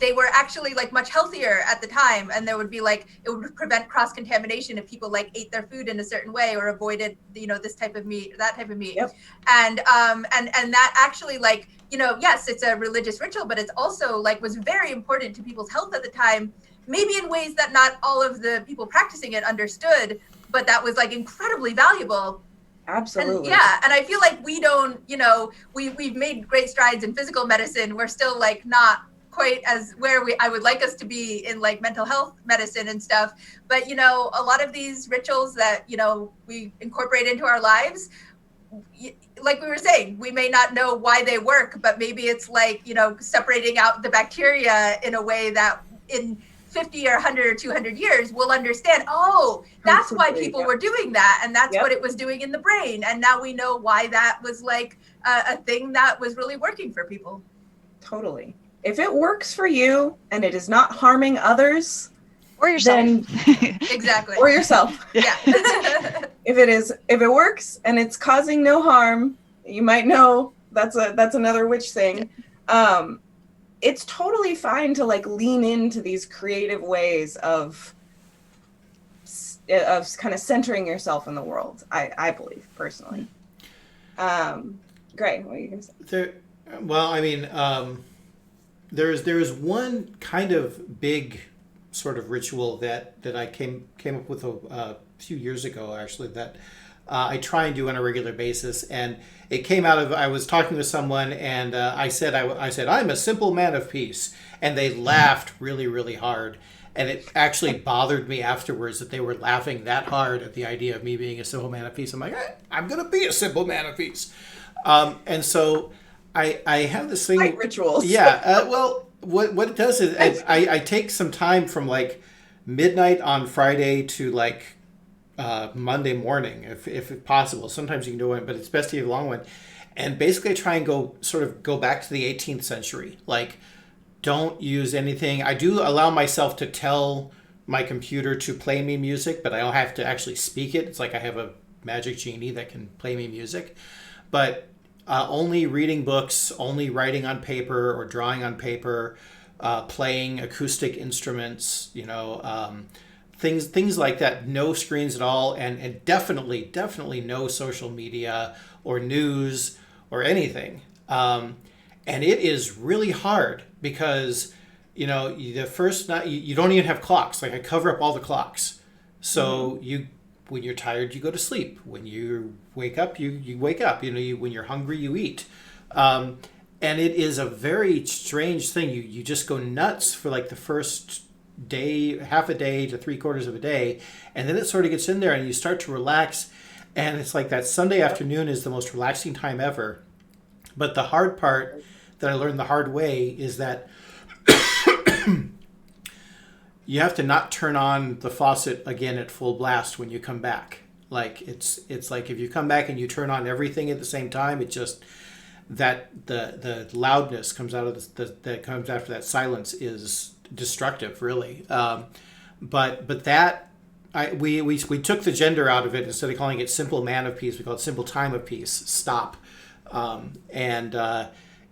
they were actually like much healthier at the time, and there would be like, it would prevent cross-contamination if people like ate their food in a certain way or avoided this type of meat or that type of meat. Yep. And that actually like, yes, it's a religious ritual, but it's also like was very important to people's health at the time, maybe in ways that not all of the people practicing it understood, but that was like incredibly valuable. Absolutely. And I feel like we don't, we've made great strides in physical medicine. We're still like not quite as where I would like us to be in like mental health medicine and stuff. But, a lot of these rituals that, we incorporate into our lives, like we were saying, we may not know why they work, but maybe it's like, separating out the bacteria in a way that in 50 or 100 or 200 years we'll understand, that's why people were doing that. And that's what it was doing in the brain. And now we know why that was like a thing that was really working for people. Totally. If it works for you and it is not harming others, or yourself, then exactly, or yourself. Yeah. If it works and it's causing no harm, you might know that's another witch thing. It's totally fine to like lean into these creative ways of kind of centering yourself in the world. I believe personally. Gray, what are you gonna say? There is one kind of big sort of ritual that I came up with a few years ago, actually, that I try and do on a regular basis. And it came out of, I was talking with someone, and I said, I'm a simple man of peace. And they laughed really, really hard. And it actually bothered me afterwards that they were laughing that hard at the idea of me being a simple man of peace. I'm like, I'm going to be a simple man of peace. And so I have this thing. Fight rituals. Yeah. Well, what it does is I take some time from like midnight on Friday to like Monday morning, if possible. Sometimes you can do it, but it's best to have a long one. And basically I try and go back to the 18th century. Like, don't use anything. I do allow myself to tell my computer to play me music, but I don't have to actually speak it. It's like I have a magic genie that can play me music. But only reading books, only writing on paper or drawing on paper, playing acoustic instruments, things like that. No screens at all, and definitely no social media or news or anything. And it is really hard because, the first night you don't even have clocks. Like I cover up all the clocks. So when you're tired, you go to sleep. When you wake up, you wake up. When you're hungry, you eat. And it is a very strange thing. You just go nuts for like the first day, half a day to 3/4 of a day. And then it sort of gets in there and you start to relax. And it's like that Sunday afternoon is the most relaxing time ever. But the hard part that I learned the hard way is that you have to not turn on the faucet again at full blast when you come back. Like it's like if you come back and you turn on everything at the same time, it just that the loudness comes out of that comes after that silence is destructive, really. But that we took the gender out of it. Instead of calling it simple man of peace, we call it simple time of peace. Stop.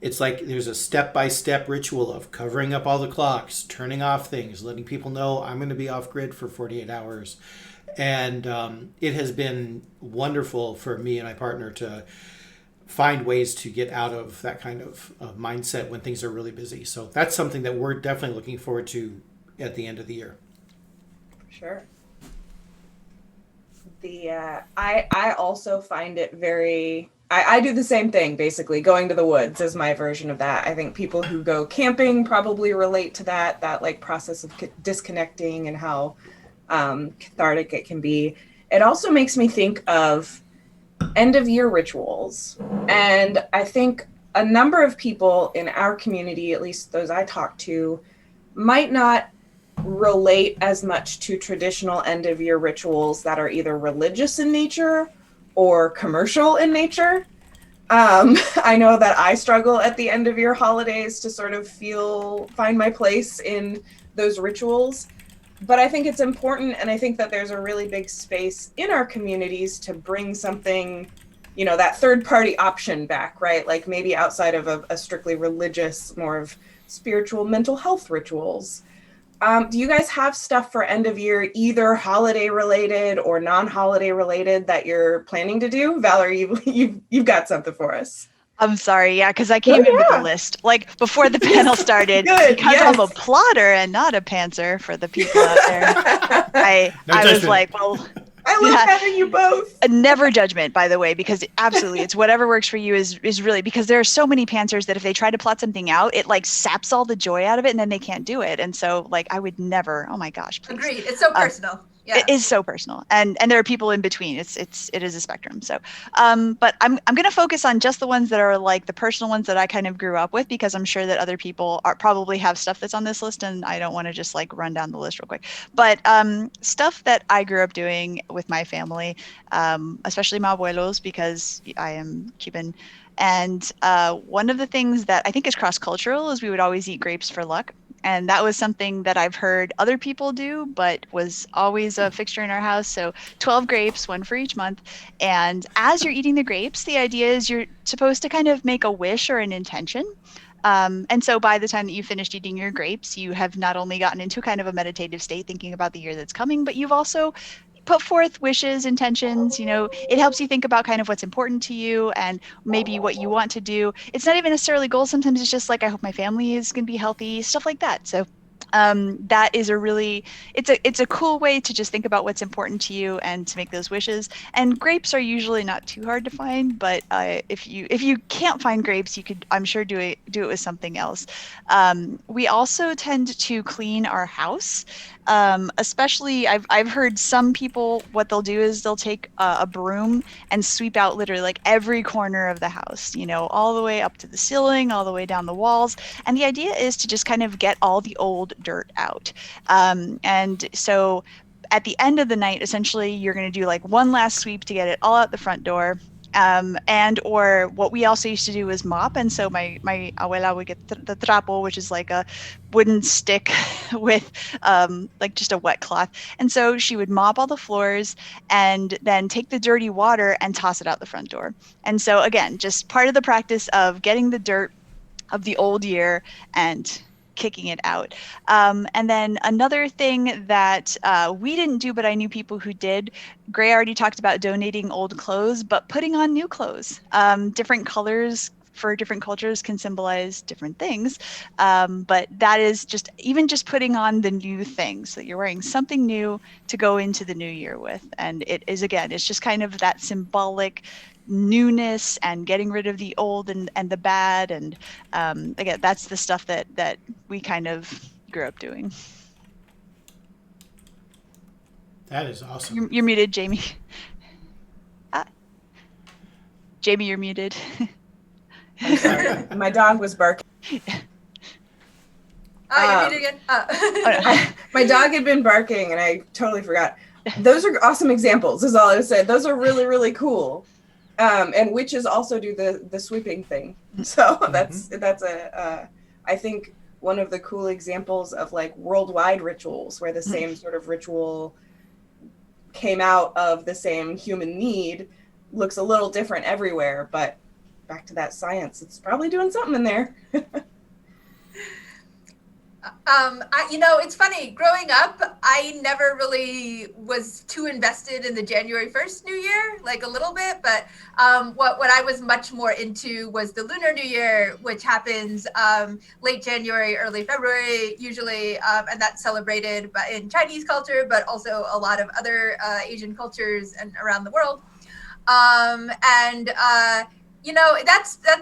It's like there's a step-by-step ritual of covering up all the clocks, turning off things, letting people know I'm going to be off grid for 48 hours. And it has been wonderful for me and my partner to find ways to get out of that kind of mindset when things are really busy. So that's something that we're definitely looking forward to at the end of the year. Sure. I also find it very, I do the same thing, basically. Going to the woods is my version of that. I think people who go camping probably relate to that like process of disconnecting and how cathartic it can be. It also makes me think of end of year rituals. And I think a number of people in our community, at least those I talk to, might not relate as much to traditional end of year rituals that are either religious in nature or commercial in nature. I know that I struggle at the end of year holidays to sort of find my place in those rituals. But I think it's important, and I think that there's a really big space in our communities to bring something, that third party option back, right? Like maybe outside of a strictly religious, more of spiritual mental health rituals. Do you guys have stuff for end of year, either holiday related or non-holiday related, that you're planning to do? Valerie, you've got something for us. I'm sorry, yeah, because I came in with a list, like before the panel started, Good, because yes. I'm a plotter and not a pantser for the people out there. I was like, well, I love having you both. Never judgment, by the way, because absolutely, it's whatever works for you is really, because there are so many pantsers that if they try to plot something out, it like saps all the joy out of it and then they can't do it. And so like, I would never, oh my gosh, please. Agreed. It's so personal. Yeah. It is so personal, and there are people in between. It is a spectrum. So, but I'm going to focus on just the ones that are like the personal ones that I kind of grew up with, because I'm sure that other people probably have stuff that's on this list, and I don't want to just like run down the list real quick. But stuff that I grew up doing with my family, especially my abuelos, because I am Cuban, and one of the things that I think is cross-cultural is we would always eat grapes for luck. And that was something that I've heard other people do, but was always a fixture in our house. So 12 grapes, one for each month. And as you're eating the grapes, the idea is you're supposed to kind of make a wish or an intention. And so by the time that you finished eating your grapes, you have not only gotten into kind of a meditative state thinking about the year that's coming, but you've also put forth wishes, intentions. It helps you think about kind of what's important to you and maybe what you want to do. It's not even necessarily goals. Sometimes it's just like, I hope my family is going to be healthy, stuff like that. So that is it's a cool way to just think about what's important to you and to make those wishes. And grapes are usually not too hard to find, but if you can't find grapes, you could, I'm sure, do it with something else. We also tend to clean our house. Especially I've heard some people, what they'll do is they'll take a broom and sweep out literally like every corner of the house, all the way up to the ceiling, all the way down the walls. And the idea is to just kind of get all the old dirt out. And so at the end of the night, essentially, you're going to do like one last sweep to get it all out the front door. And or what we also used to do was mop. And so my abuela would get the trapo, which is like a wooden stick with like just a wet cloth. And so she would mop all the floors and then take the dirty water and toss it out the front door. And so again, just part of the practice of getting the dirt of the old year and kicking it out. And then another thing that we didn't do, but I knew people who did, Gray already talked about donating old clothes, but putting on new clothes. Different colors for different cultures can symbolize different things. But that is just putting on the new things, so that you're wearing something new to go into the new year with. And it is, again, it's just kind of that symbolic newness and getting rid of the old and the bad. And again, that's the stuff that we kind of grew up doing. That is awesome. You're muted, Jamie. Jamie, you're muted. I'm sorry. My dog was barking. Oh, you mean again? My dog had been barking and I totally forgot. Those are awesome examples, is all I would say. Those are really, really cool. And witches also do the sweeping thing. So that's I think one of the cool examples of like worldwide rituals where the same sort of ritual came out of the same human need, looks a little different everywhere, but back to that science, it's probably doing something in there. It's funny. Growing up, I never really was too invested in the January 1st New Year, like a little bit. But what I was much more into was the Lunar New Year, which happens late January, early February, usually, and that's celebrated in Chinese culture, but also a lot of other Asian cultures and around the world.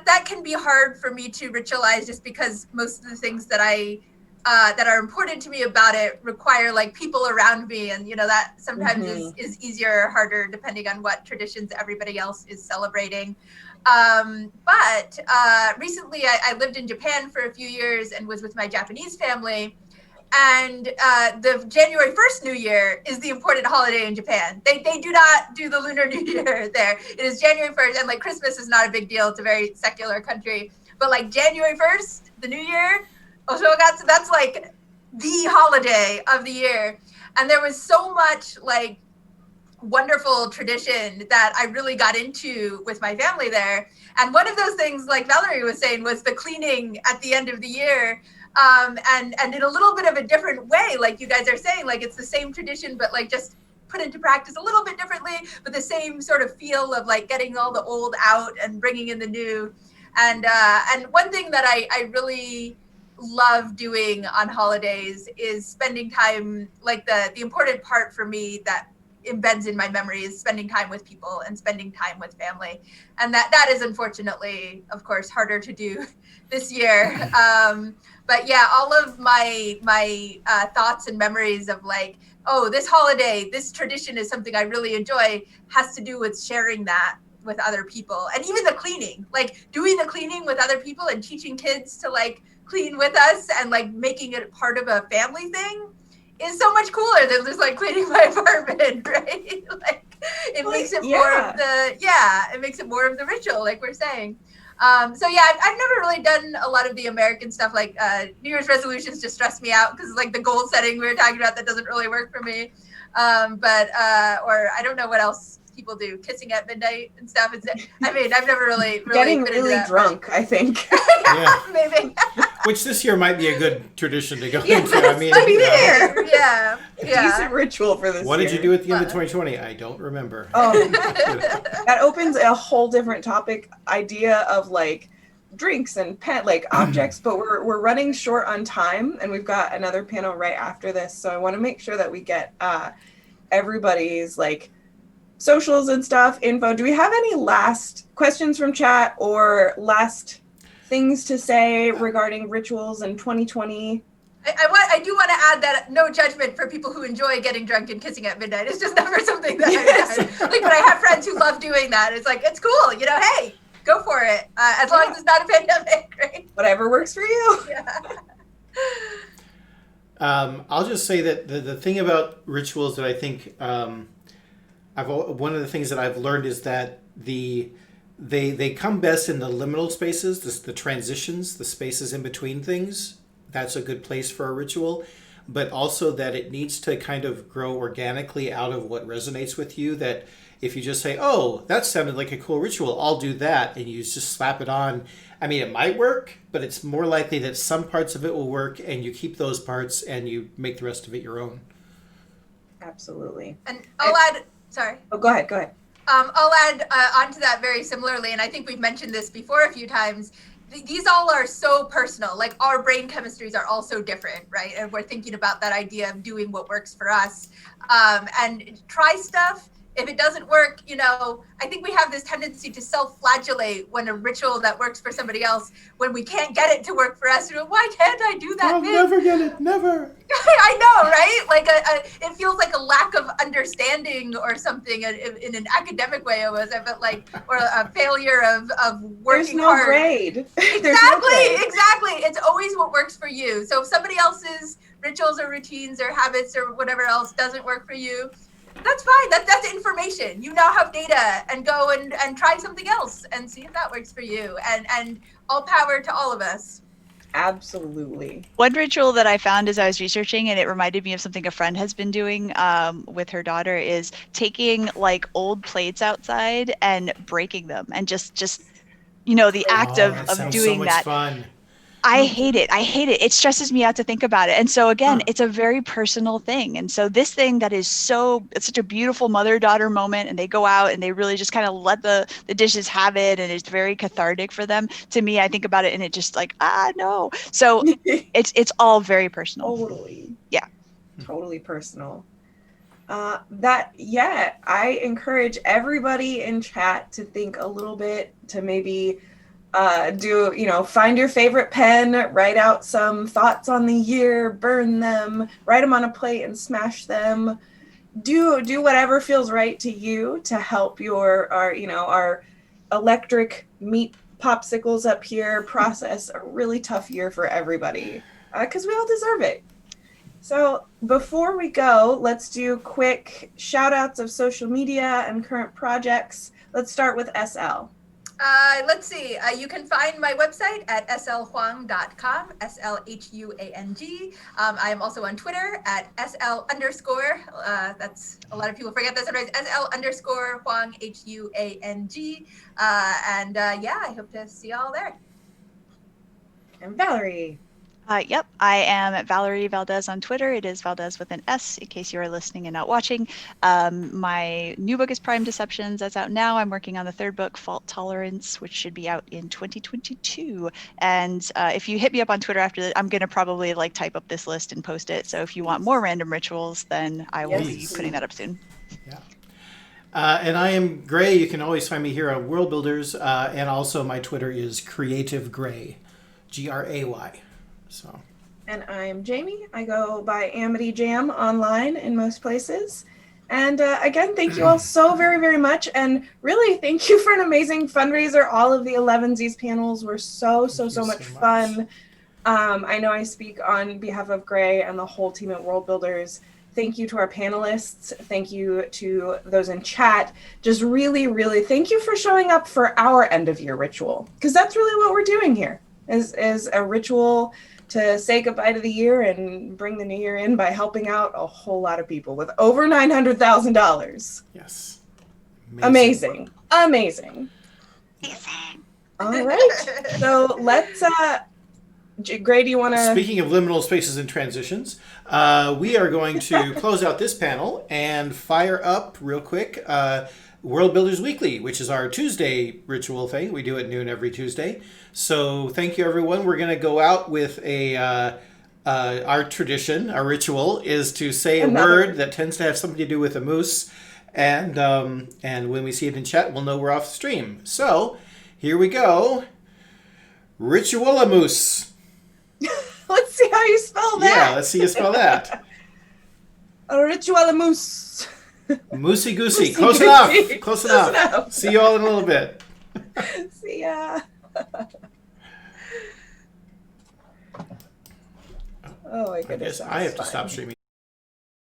That can be hard for me to ritualize, just because most of the things that that are important to me about it require like people around me, and that sometimes is easier or harder depending on what traditions everybody else is celebrating. But recently I lived in Japan for a few years and was with my Japanese family, and the January 1st New Year is the important holiday in Japan. They do not do the Lunar New Year there. It is January 1st, and like Christmas is not a big deal. It's a very secular country, but like January 1st, the New Year, Oshogatsu, that's like the holiday of the year. And there was so much like wonderful tradition that I really got into with my family there. And one of those things, like Valerie was saying, was the cleaning at the end of the year. And in a little bit of a different way, like you guys are saying, like it's the same tradition, but like just put into practice a little bit differently, but the same sort of feel of like getting all the old out and bringing in the new. And one thing that I really love doing on holidays is spending time, like the important part for me that embeds in my memory is spending time with people and spending time with family. And that is unfortunately, of course, harder to do this year. But yeah, all of my thoughts and memories of like, oh, this holiday, this tradition is something I really enjoy, has to do with sharing that with other people. And even the cleaning, like doing the cleaning with other people and teaching kids to like clean with us and like making it part of a family thing is so much cooler than just like cleaning my apartment, right? Like it makes it more of it makes it more of the ritual, like we're saying. So yeah, I've never really done a lot of the American stuff, like New Year's resolutions just stress me out because like the goal setting we were talking about, that doesn't really work for me. Or I don't know what else people do, kissing at midnight and stuff. I've never really getting really drunk, I think. Yeah. Maybe. Which this year might be a good tradition to go Yeah, into. I mean, Yeah. Decent ritual for this what year. did you do at the end of 2020? I don't remember. That opens a whole different topic idea of like drinks and like objects, but we're running short on time and we've got another panel right after this, so I want to make sure that we get everybody's like socials and stuff, info. Do we have any last questions from chat or last things to say regarding rituals in 2020? I do want to add that no judgment for people who enjoy getting drunk and kissing at midnight. It's just never something that I've done. Like, but I have friends who love doing that. It's like, it's cool, hey, go for it. As long as it's not a pandemic, right? Whatever works for you. Yeah. I'll just say that the thing about rituals that I think one of the things that I've learned is that they come best in the liminal spaces, the transitions, the spaces in between things. That's a good place for a ritual, but also that it needs to kind of grow organically out of what resonates with you. That if you just say, oh, that sounded like a cool ritual, I'll do that, and you just slap it on. I mean, it might work, but it's more likely that some parts of it will work and you keep those parts and you make the rest of it your own. Absolutely. And I'll add, sorry. Oh, go ahead. I'll add onto that very similarly, and I think we've mentioned this before a few times. These all are so personal. Like our brain chemistries are all so different, right? And we're thinking about that idea of doing what works for us. And try stuff. if it doesn't work, I think we have this tendency to self-flagellate when a ritual that works for somebody else, when we can't get it to work for us. Why can't I do that? I'll never get it, never. I know, right? Like it feels like a lack of understanding or something in an academic way almost. I felt like, or a failure of working There's no hard. grade. Exactly, There's no grade. exactly. It's always what works for you. So if somebody else's rituals or routines or habits or whatever else doesn't work for you, that's fine. That's information. You now have data, and go and try something else and see if that works for you. And all power to all of us. Absolutely. One ritual that I found as I was researching, and it reminded me of something a friend has been doing with her daughter, is taking like old plates outside and breaking them, and just the act That of sounds doing so much that. fun. I hate it. It stresses me out to think about it. And so again, Huh. it's a very personal thing. And so this thing that is it's such a beautiful mother-daughter moment, and they go out and they really just kind of let the dishes have it, and it's very cathartic for them. To me, I think about it and it just like, no. So it's all very personal. Totally. Yeah. Totally personal. I encourage everybody in chat to think a little bit, to maybe find your favorite pen, write out some thoughts on the year, burn them, write them on a plate and smash them. Do whatever feels right to you to help our electric meat popsicles up here process a really tough year for everybody, because we all deserve it. So before we go, let's do quick shout outs of social media and current projects. Let's start with SL. Let's see. You can find my website at slhuang.com, SLHUANG. I am also on Twitter at SL_. That's a lot of people forget that sometimes. SL_ Huang, HUANG. I hope to see y'all there. And Valerie. Yep, I am at Valerie Valdez on Twitter. It is Valdez with an S, in case you are listening and not watching. My new book is Prime Deceptions. That's out now. I'm working on the third book, Fault Tolerance, which should be out in 2022. And if you hit me up on Twitter after that, I'm going to probably type up this list and post it. So if you want more random rituals, then I will be putting that up soon. Yeah. And I am Gray. You can always find me here on Worldbuilders. And also my Twitter is Creative Gray, GRAY. So. And I'm Jamie. I go by Amity Jam online in most places. And again, thank you all so very, very much. And really, thank you for an amazing fundraiser. All of the 11Z's panels were so much fun. I know I speak on behalf of Gray and the whole team at Worldbuilders. Thank you to our panelists. Thank you to those in chat. Just really, really thank you for showing up for our end of year ritual. Because that's really what we're doing here, is a ritual to say goodbye to the year and bring the new year in by helping out a whole lot of people with over $900,000. Yes. Amazing. All right. So let's, Gray, do you want to... Speaking of liminal spaces and transitions, we are going to close out this panel and fire up real quick Worldbuilders Weekly, which is our Tuesday ritual thing. We do it noon every Tuesday. So thank you, everyone. We're going to go out with our tradition, our ritual is to say a word that tends to have something to do with a moose. And when we see it in chat, we'll know we're off stream. So here we go. Ritualamoose. Let's see how you spell that. Yeah, let's see you spell that. Ritualamoose. Moosey goosey. Close enough. Close enough. See you all in a little bit. See ya. Oh my goodness. I have to stop streaming.